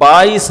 22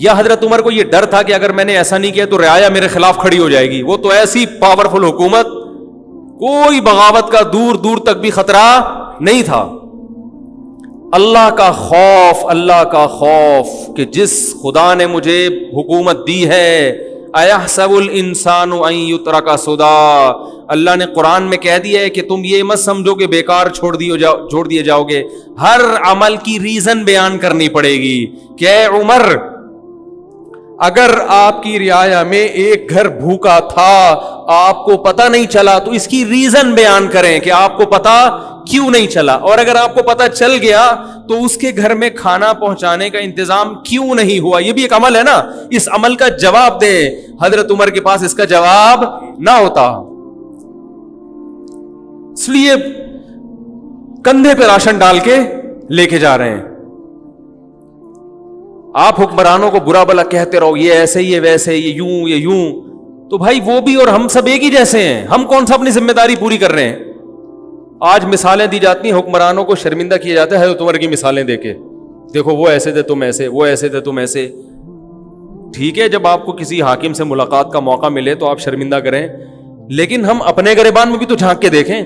یا حضرت عمر کو یہ ڈر تھا کہ اگر میں نے ایسا نہیں کیا تو رعایا میرے خلاف کھڑی ہو جائے گی؟ وہ تو ایسی پاورفل حکومت، کوئی بغاوت کا دور دور تک بھی خطرہ نہیں تھا۔ اللہ کا خوف، اللہ کا خوف کہ جس خدا نے مجھے حکومت دی ہے، اَيَحْسَبُ الْإِنسَانُ أَن يُتْرَكَ سُدًى، اللہ نے قرآن میں کہہ دیا ہے کہ تم یہ مت سمجھو کہ بیکار چھوڑ دیے جاؤ گے، ہر عمل کی ریزن بیان کرنی پڑے گی کہ اے عمر، اگر آپ کی رعایا میں ایک گھر بھوکا تھا، آپ کو پتہ نہیں چلا، تو اس کی ریزن بیان کریں کہ آپ کو پتہ کیوں نہیں چلا، اور اگر آپ کو پتہ چل گیا تو اس کے گھر میں کھانا پہنچانے کا انتظام کیوں نہیں ہوا؟ یہ بھی ایک عمل ہے نا، اس عمل کا جواب دیں۔ حضرت عمر کے پاس اس کا جواب نہ ہوتا، اس لیے کندھے پہ راشن ڈال کے لے کے جا رہے ہیں۔ آپ حکمرانوں کو برا بلا کہتے رہو، یہ ایسے، یہ ویسے، یہ یوں، یہ یوں، تو بھائی وہ بھی اور ہم سب ایک ہی جیسے ہیں، ہم کون سا اپنی ذمہ داری پوری کر رہے ہیں؟ آج مثالیں دی جاتی ہیں، حکمرانوں کو شرمندہ کیا جاتا ہے حضرت عمر کی مثالیں دے کے، دیکھو وہ ایسے تھے تم ایسے، وہ ایسے تھے تم ایسے۔ ٹھیک ہے، جب آپ کو کسی حاکم سے ملاقات کا موقع ملے تو آپ شرمندہ کریں، لیکن ہم اپنے گریبان میں بھی تو جھانک کے دیکھیں،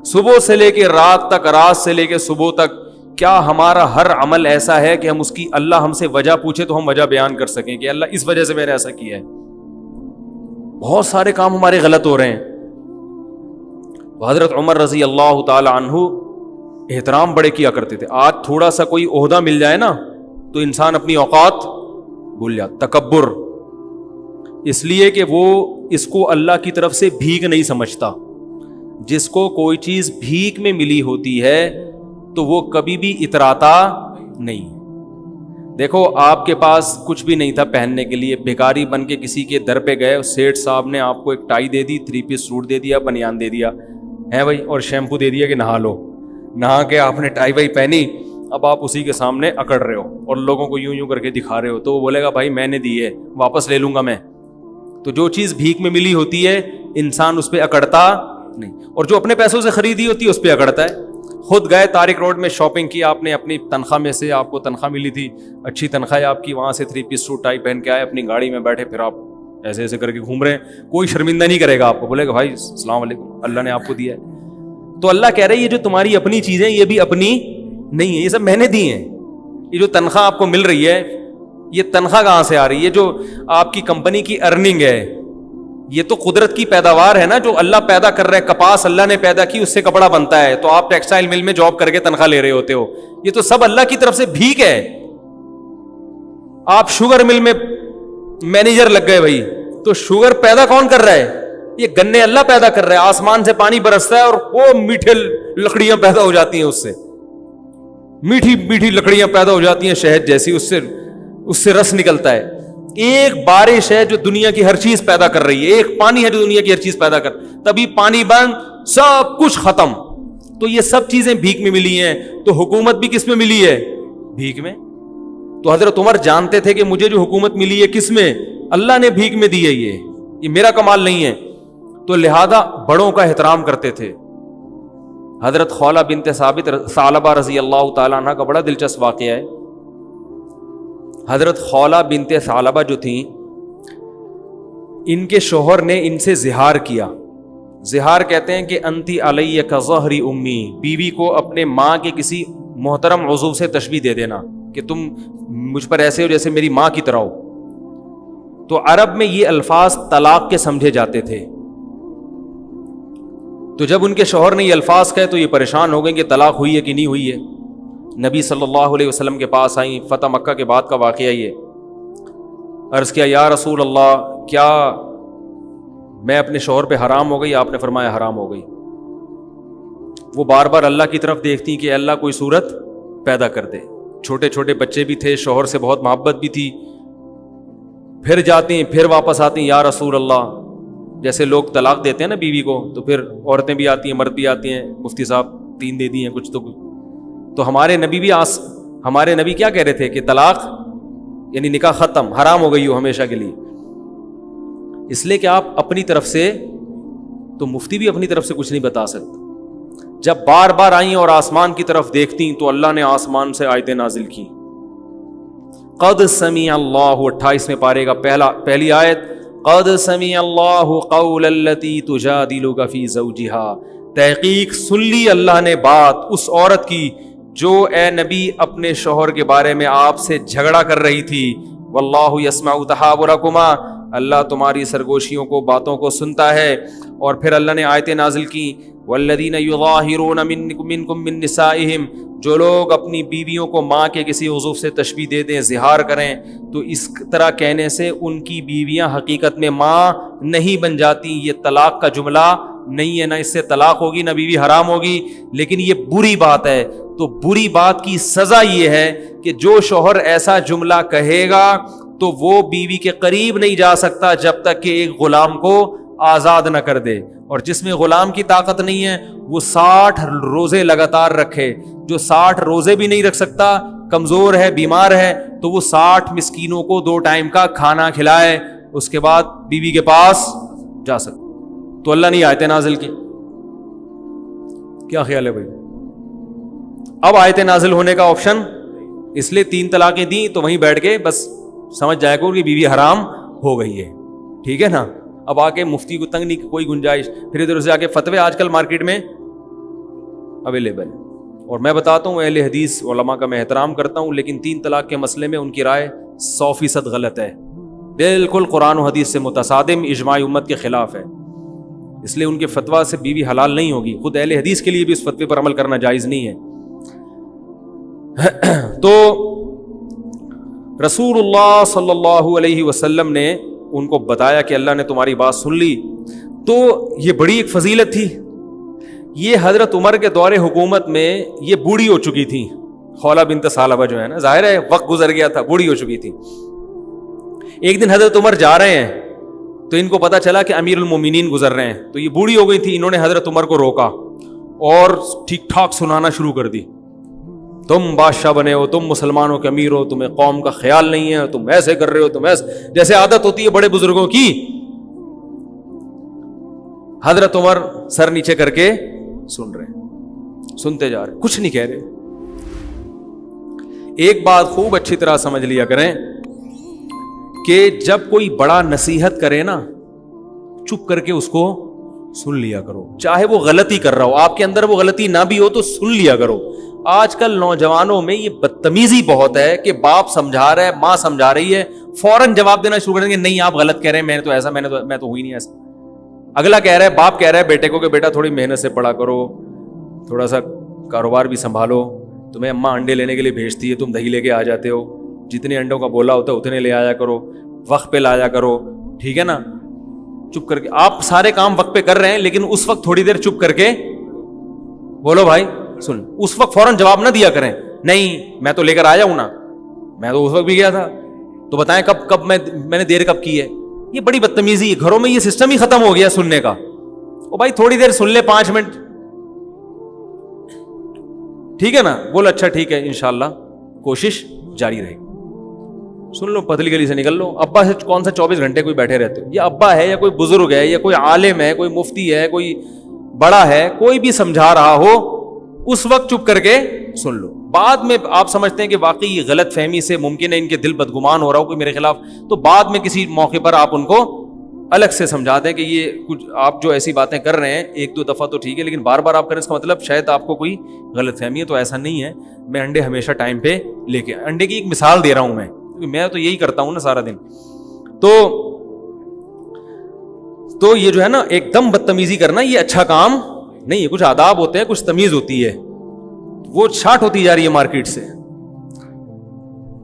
صبح سے لے کے رات تک، رات سے لے کے صبح تک، کیا ہمارا ہر عمل ایسا ہے کہ ہم اس کی، اللہ ہم سے وجہ پوچھے تو ہم وجہ بیان کر سکیں کہ اللہ اس وجہ سے میں نے ایسا کیا ہے؟ بہت سارے کام ہمارے غلط ہو رہے ہیں۔ حضرت عمر رضی اللہ تعالی عنہ احترام بڑے کیا کرتے تھے۔ آج تھوڑا سا کوئی عہدہ مل جائے نا تو انسان اپنی اوقات بھول جاتا، تکبر، اس لیے کہ وہ اس کو اللہ کی طرف سے بھیک نہیں سمجھتا۔ جس کو کوئی چیز بھیک میں ملی ہوتی ہے تو وہ کبھی بھی اتراتا نہیں۔ دیکھو آپ کے پاس کچھ بھی نہیں تھا پہننے کے لیے، بھکاری بن کے کسی کے در پہ گئے، سیٹھ صاحب نے آپ کو ایک ٹائی دے دی، 3 پیس سوٹ دے دیا، بنیان دے دیا ہے بھائی، اور شیمپو دے دیا کہ نہا لو، نہا کے آپ نے ٹائی وائی پہنی، اب آپ اسی کے سامنے اکڑ رہے ہو اور لوگوں کو یوں یوں کر کے دکھا رہے ہو، تو وہ بولے گا بھائی میں نے دی ہے، واپس لے لوں گا میں۔ تو جو چیز بھیک میں ملی ہوتی ہے انسان اس پہ اکڑتا نہیں، اور جو اپنے پیسوں سے خریدی ہوتی ہے اس پہ اکڑتا ہے۔ خود گئے طارق روڈ میں شاپنگ کی آپ نے، اپنی تنخواہ میں سے، آپ کو تنخواہ ملی تھی، اچھی تنخواہ ہے آپ کی، وہاں سے 3 پیس سوٹ ٹائی پہن کے آئے، اپنی گاڑی میں بیٹھے، پھر آپ ایسے ایسے کر کے گھوم رہے ہیں، کوئی شرمندہ نہیں کرے گا آپ کو، بولے گا بھائی السلام علیکم، اللہ نے آپ کو دیا ہے۔ تو اللہ کہہ رہے ہیں یہ جو تمہاری اپنی چیزیں یہ بھی اپنی نہیں ہے، یہ سب میں نے دی ہیں۔ یہ جو تنخواہ آپ کو مل رہی ہے، یہ تنخواہ کہاں سے آ رہی ہے؟ جو آپ کی کمپنی کی ارننگ ہے، یہ تو قدرت کی پیداوار ہے نا، جو اللہ پیدا کر رہا ہے، کپاس اللہ نے پیدا کی، اس سے کپڑا بنتا ہے، تو آپ ٹیکسٹائل مل میں جاب کر کے تنخواہ لے رہے ہوتے ہو، یہ تو سب اللہ کی طرف سے بھیک ہے۔ آپ شوگر مل میں مینیجر لگ گئے بھائی، تو شوگر پیدا کون کر رہا ہے؟ یہ گنے اللہ پیدا کر رہا ہے، آسمان سے پانی برستا ہے اور وہ میٹھے لکڑیاں پیدا ہو جاتی ہیں، اس سے میٹھی میٹھی لکڑیاں پیدا ہو جاتی ہیں شہد جیسی، اس سے رس نکلتا ہے۔ ایک بارش ہے جو دنیا کی ہر چیز پیدا کر رہی ہے، ایک پانی ہے جو دنیا کی ہر چیز پیدا کر، تبھی پانی بند، سب کچھ ختم۔ تو یہ سب چیزیں بھیک میں ملی ہیں، تو حکومت بھی کس میں ملی ہے؟ بھیک میں۔ تو حضرت عمر جانتے تھے کہ مجھے جو حکومت ملی ہے کس میں؟ اللہ نے بھیک میں دی ہے، یہ میرا کمال نہیں ہے، تو لہذا بڑوں کا احترام کرتے تھے۔ حضرت خولہ بنت ثعلبہ رضی اللہ تعالیٰ عنہ کا بڑا دلچسپ واقعہ ہے۔ حضرت خولہ بنت ثعلبہ جو تھیں، ان کے شوہر نے ان سے زہار کیا۔ زہار کہتے ہیں کہ انتی علی کظہر امی، بیوی کو اپنے ماں کے کسی محترم عضو سے تشبیہ دے دینا کہ تم مجھ پر ایسے ہو جیسے میری ماں کی طرح ہو۔ تو عرب میں یہ الفاظ طلاق کے سمجھے جاتے تھے، تو جب ان کے شوہر نے یہ الفاظ کہے تو یہ پریشان ہو گئے کہ طلاق ہوئی ہے کہ نہیں ہوئی ہے۔ نبی صلی اللہ علیہ وسلم کے پاس آئیں، فتح مکہ کے بعد کا واقعہ یہ، عرض کیا یا رسول اللہ، کیا میں اپنے شوہر پہ حرام ہو گئی؟ آپ نے فرمایا حرام ہو گئی۔ وہ بار بار اللہ کی طرف دیکھتی کہ اللہ کوئی صورت پیدا کر دے، چھوٹے چھوٹے بچے بھی تھے، شوہر سے بہت محبت بھی تھی، پھر جاتی ہیں، پھر واپس آتی ہیں، یا رسول اللہ، جیسے لوگ طلاق دیتے ہیں نا بیوی کو، تو پھر عورتیں بھی آتی ہیں، مرد بھی آتی ہیں، مفتی صاحب 3 دے دی ہیں کچھ تو ہمارے نبی بھی ہمارے نبی کیا کہہ رہے تھے کہ طلاق یعنی نکاح ختم، حرام ہو گئی ہو ہمیشہ کے لیے۔ اس لیے کہ آپ اپنی طرف سے، تو مفتی بھی اپنی طرف سے کچھ نہیں بتا سکتے۔ جب بار بار آئیں اور آسمان کی طرف دیکھتی تو اللہ نے آسمان سے آیتیں نازل کی، قد سمع اللہ 28ویں پارے کا پہلی آیت، قد سمع اللہ قول التی تجادلک فی زوجہا، تحقیق سن لی اللہ نے بات اس عورت کی جو اے نبی اپنے شوہر کے بارے میں آپ سے جھگڑا کر رہی تھی، واللہ یسمع تحاورکما، اللہ تمہاری سرگوشیوں کو، باتوں کو سنتا ہے۔ اور پھر اللہ نے آیتیں نازل کی، والذین یظاہرون منکم من نسائہم، جو لوگ اپنی بیویوں کو ماں کے کسی عضو سے تشبیہ دے دیں، زہار کریں، تو اس طرح کہنے سے ان کی بیویاں حقیقت میں ماں نہیں بن جاتی۔ یہ طلاق کا جملہ نہیں ہے، نہ اس سے طلاق ہوگی نہ بیوی حرام ہوگی، لیکن یہ بری بات ہے۔ تو بری بات کی سزا یہ ہے کہ جو شوہر ایسا جملہ کہے گا تو وہ بیوی کے قریب نہیں جا سکتا جب تک کہ ایک غلام کو آزاد نہ کر دے، اور جس میں غلام کی طاقت نہیں ہے وہ 60 روزے لگاتار رکھے۔ جو 60 روزے بھی نہیں رکھ سکتا، کمزور ہے، بیمار ہے، تو وہ 60 مسکینوں کو 2 ٹائم کا کھانا کھلائے، اس کے بعد بیوی کے پاس جا سکتا۔ تو اللہ نے آیتیں نازل کی۔ کیا خیال ہے بھائی؟ اب آیتیں نازل ہونے کا آپشن اس لیے 3 طلاقیں دیں تو وہیں بیٹھ کے بس سمجھ جائے گا کہ بیوی حرام ہو گئی ہے، ٹھیک ہے نا۔ اب آ کے مفتی کو تنگ نہیں کوئی گنجائش، پھر ادھر سے آ کے فتوے آج کل مارکیٹ میں اویلیبل ہے۔ اور میں بتاتا ہوں اہل حدیث علماء کا میں احترام کرتا ہوں، لیکن 3 طلاق کے مسئلے میں ان کی رائے 100% غلط ہے، بالکل قرآن و حدیث سے متصادم، اجماع امت کے خلاف ہے۔ اس لیے ان کے فتویٰ سے بیوی حلال نہیں ہوگی، خود اہل حدیث کے لیے بھی اس فتوے پر عمل کرنا جائز نہیں ہے۔ تو رسول اللہ صلی اللہ علیہ وسلم نے ان کو بتایا کہ اللہ نے تمہاری بات سن لی، تو یہ بڑی ایک فضیلت تھی۔ یہ حضرت عمر کے دور حکومت میں یہ بوڑھی ہو چکی تھی، خولہ بنت ثعلبہ جو ہے نا، ظاہر ہے وقت گزر گیا تھا، بوڑھی ہو چکی تھی۔ ایک دن حضرت عمر جا رہے ہیں تو ان کو پتا چلا کہ امیر المومنین گزر رہے ہیں، تو یہ بوڑھی ہو گئی تھی۔ انہوں نے حضرت عمر کو روکا اور ٹھیک ٹھاک سنانا شروع کر دی، تم بادشاہ بنے ہو، تم مسلمانوں کے امیر ہو، تمہیں قوم کا خیال نہیں ہے، تم ایسے کر رہے ہو، تم ایسے، جیسے عادت ہوتی ہے بڑے بزرگوں کی۔ حضرت عمر سر نیچے کر کے سن رہے ہیں، سنتے جا رہے ہیں، کچھ نہیں کہہ رہے۔ ایک بات خوب اچھی طرح سمجھ لیا کریں کہ جب کوئی بڑا نصیحت کرے نا، چپ کر کے اس کو سن لیا کرو، چاہے وہ غلطی کر رہا ہو، آپ کے اندر وہ غلطی نہ بھی ہو تو سن لیا کرو۔ آج کل نوجوانوں میں یہ بدتمیزی بہت ہے کہ باپ سمجھا رہا ہے، ماں سمجھا رہی ہے، فوراً جواب دینا شروع کر دیں گے، نہیں آپ غلط کہہ رہے ہیں، میں نے تو ایسا، میں تو ہوئی نہیں ایسا۔ اگلا کہہ رہا ہے، باپ کہہ رہا ہے بیٹے کو کہ بیٹا تھوڑی محنت سے پڑھا کرو، تھوڑا سا کاروبار بھی سنبھالو، تمہیں اماں انڈے لینے کے لیے بھیجتی ہے، تم دہی لے کے آ جاتے ہو، جتنے انڈوں کا بولا ہوتا ہے اتنے لے آیا کرو، وقت پہ لایا کرو، ٹھیک ہے نا۔ چپ کر کے آپ سارے کام وقت پہ کر رہے ہیں، لیکن اس وقت تھوڑی دیر چپ کر کے بولو بھائی سن، اس وقت فوراً جواب نہ دیا کریں، نہیں میں تو لے کر آیا ہوں نا، میں تو اس وقت بھی گیا تھا، تو بتائیں کب میں نے دیر کب کی ہے۔ یہ بڑی بدتمیزی ہے، گھروں میں یہ سسٹم ہی ختم ہو گیا سننے کا۔ او بھائی تھوڑی دیر سن لے، 5 منٹ، ٹھیک ہے نا، بول اچھا ٹھیک ہے، انشاءاللہ کوشش جاری رہے گی، سن لو، پتلی گلی سے نکل لو۔ ابا سے کون سا 24 گھنٹے کوئی بیٹھے رہتے ہو، یا ابا ہے یا کوئی بزرگ ہے یا کوئی عالم ہے، کوئی مفتی ہے، کوئی بڑا ہے، کوئی بھی سمجھا رہا ہو، اس وقت چپ کر کے سن لو۔ بعد میں آپ سمجھتے ہیں کہ واقعی یہ غلط فہمی سے ممکن ہے ان کے دل بدگمان ہو رہا ہو کوئی میرے خلاف، تو بعد میں کسی موقع پر آپ ان کو الگ سے سمجھا دیں کہ یہ کچھ آپ جو ایسی باتیں کر رہے ہیں 1-2 دفعہ تو ٹھیک ہے، لیکن بار بار آپ کریں، اس کا مطلب شاید آپ کو کوئی غلط فہمی ہے۔ تو ایسا نہیں ہے، میں انڈے ہمیشہ ٹائم پہ لے کے، انڈے کی ایک مثال دے رہا ہوں میں تو یہی کرتا ہوں نا سارا دن۔ تو یہ جو ہے نا ایک دم بدتمیزی کرنا، یہ اچھا کام نہیں ہے۔ کچھ آداب ہوتے ہیں، کچھ تمیز ہوتی ہے، وہ شارٹ ہوتی جا رہی ہے مارکیٹ سے۔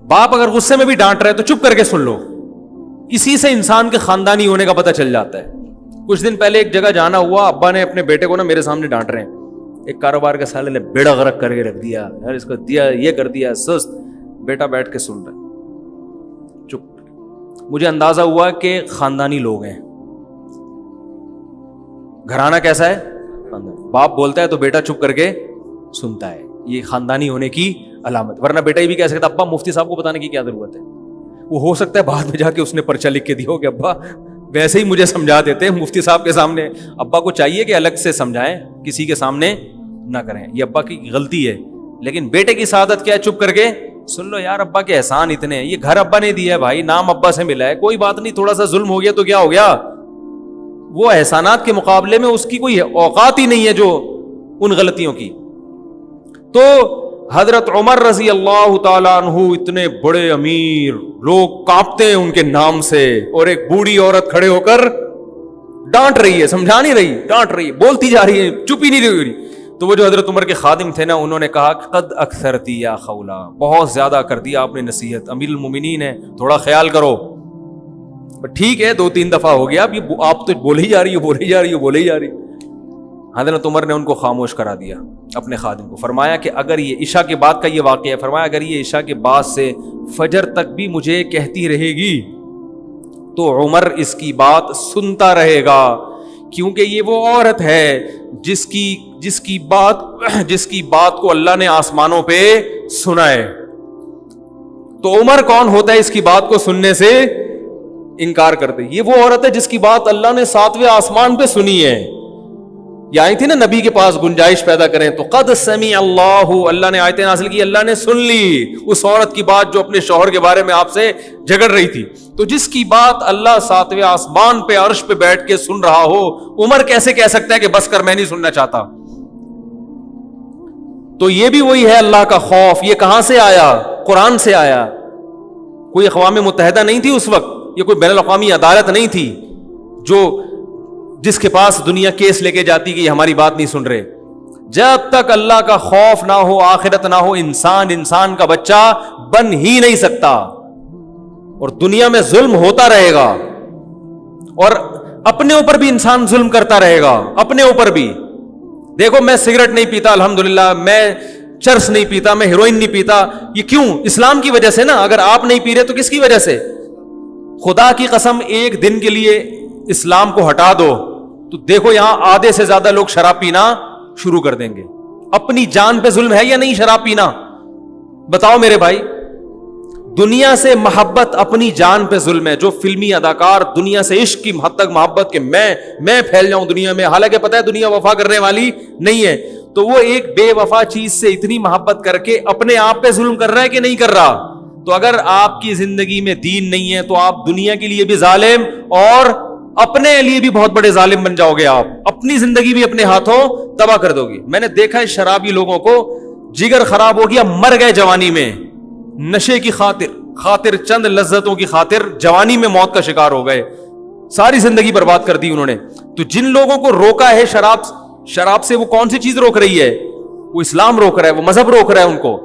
باپ اگر غصے میں بھی ڈانٹ رہے تو چپ کر کے سن لو، اسی سے انسان کے خاندانی ہونے کا پتہ چل جاتا ہے۔ کچھ دن پہلے ایک جگہ جانا ہوا، ابا نے اپنے بیٹے کو نا میرے سامنے ڈانٹ رہے ہیں، ایک کاروبار کے سالے نے بیڑا غرق کر کے رکھ دیا، اس کو دیا یہ کر دیا، سست۔ بیٹا بیٹھ کے سن رہا، چپ۔ مجھے اندازہ ہوا کہ خاندانی لوگ ہیں، گھرانہ کیسا ہے، باپ بولتا ہے تو بیٹا چپ کر کے سنتا ہے، یہ خاندانی ہونے کی علامت۔ ورنہ بیٹا یہ بھی کہہ سکتا ابا مفتی صاحب کو بتانے کی کیا ضرورت ہے، وہ ہو سکتا ہے بعد میں جا کے اس نے پرچہ لکھ کے دیا ہو کہ ابا ویسے ہی مجھے سمجھا دیتے مفتی صاحب کے سامنے۔ ابا کو چاہیے کہ الگ سے سمجھائیں، کسی کے سامنے نہ کریں، یہ ابا کی غلطی ہے۔ لیکن بیٹے کی سعادت کیا ہے، چپ کر کے سن لو یار ابا کے احسان اتنے ہیں, یہ گھر ابا نے دیا ہے بھائی, نام ابا سے ملا ہے, کوئی بات نہیں, تھوڑا سا ظلم ہو گیا تو کیا ہو گیا, وہ احسانات کے مقابلے میں اس کی کوئی اوقات ہی نہیں ہے جو ان غلطیوں کی. تو حضرت عمر رضی اللہ تعالیٰ عنہ اتنے بڑے امیر, لوگ کانپتے ہیں ان کے نام سے, اور ایک بوڑھی عورت کھڑے ہو کر ڈانٹ رہی ہے, سمجھا نہیں رہی, ڈانٹ رہی ہے, بولتی جا رہی ہے, چپ ہی نہیں رہی. تو وہ جو حضرت عمر کے خادم تھے نا, انہوں نے کہا قد اکثرتی یا خولا, بہت زیادہ کر دیا آپ نے نصیحت, امیر المومنین ہے, تھوڑا خیال کرو. ٹھیک ہے 2-3 دفعہ ہو گیا, اب آپ تو بولے ہی جا رہی ہو. حضرت عمر نے ان کو خاموش کرا دیا, اپنے خادم کو. فرمایا کہ اگر یہ عشاء کے بعد کا یہ واقعہ ہے, فرمایا اگر یہ عشاء کے بعد سے فجر تک بھی مجھے کہتی رہے گی تو عمر اس کی بات سنتا رہے گا, کیونکہ یہ وہ عورت ہے جس کی بات کو اللہ نے آسمانوں پہ سنا ہے. تو عمر کون ہوتا ہے اس کی بات کو سننے سے انکار کرتے؟ یہ وہ عورت ہے جس کی بات اللہ نے 7ویں آسمان پہ سنی ہے. یہ آئی تھی نا نبی کے پاس گنجائش پیدا کریں, تو قد سمع اللہ نے آیتیں نازل کی, اللہ نے سن لی اس عورت کی بات جو اپنے شوہر کے بارے میں آپ سے جھگڑ رہی تھی. تو جس کی بات اللہ 7ویں آسمان پہ عرش پہ بیٹھ کے سن رہا ہو, عمر کیسے کہہ سکتا ہے کہ بس کر میں نہیں سننا چاہتا؟ تو یہ بھی وہی ہے اللہ کا خوف. یہ کہاں سے آیا؟ قرآن سے آیا. کوئی اقوام متحدہ نہیں تھی اس وقت, یہ کوئی بین الاقوامی عدالت نہیں تھی جس کے پاس دنیا کیس لے کے جاتی کہ یہ ہماری بات نہیں سن رہے. جب تک اللہ کا خوف نہ ہو, آخرت نہ ہو, انسان کا بچہ بن ہی نہیں سکتا, اور دنیا میں ظلم ہوتا رہے گا, اور اپنے اوپر بھی انسان ظلم کرتا رہے گا, اپنے اوپر بھی. دیکھو میں سگریٹ نہیں پیتا الحمدللہ, میں چرس نہیں پیتا, میں ہیروئن نہیں پیتا, یہ کیوں؟ اسلام کی وجہ سے نا. اگر آپ نہیں پی رہے تو کس کی وجہ سے؟ خدا کی قسم ایک دن کے لیے اسلام کو ہٹا دو تو دیکھو یہاں آدھے سے زیادہ لوگ شراب پینا شروع کر دیں گے. اپنی جان پہ ظلم ہے یا نہیں شراب پینا؟ بتاؤ میرے بھائی. دنیا سے محبت اپنی جان پہ ظلم ہے. جو فلمی اداکار دنیا سے عشق کی حد تک محبت کہ میں پھیل جاؤں دنیا میں, حالانکہ پتہ ہے دنیا وفا کرنے والی نہیں ہے, تو وہ ایک بے وفا چیز سے اتنی محبت کر کے اپنے آپ پہ ظلم کر رہا ہے کہ نہیں کر رہا؟ تو اگر آپ کی زندگی میں دین نہیں ہے تو آپ دنیا کے لیے بھی ظالم اور اپنے لیے بھی بہت بڑے ظالم بن جاؤ گے. آپ اپنی زندگی بھی اپنے ہاتھوں تباہ کر دو گی. میں نے دیکھا ہے شرابی لوگوں کو جگر خراب ہو گیا, مر گئے جوانی میں, نشے کی خاطر چند لذتوں کی خاطر جوانی میں موت کا شکار ہو گئے, ساری زندگی برباد کر دی انہوں نے. تو جن لوگوں کو روکا ہے شراب سے, وہ کون سی چیز روک رہی ہے؟ وہ اسلام روک رہا ہے, وہ مذہب روک رہا ہے ان کو.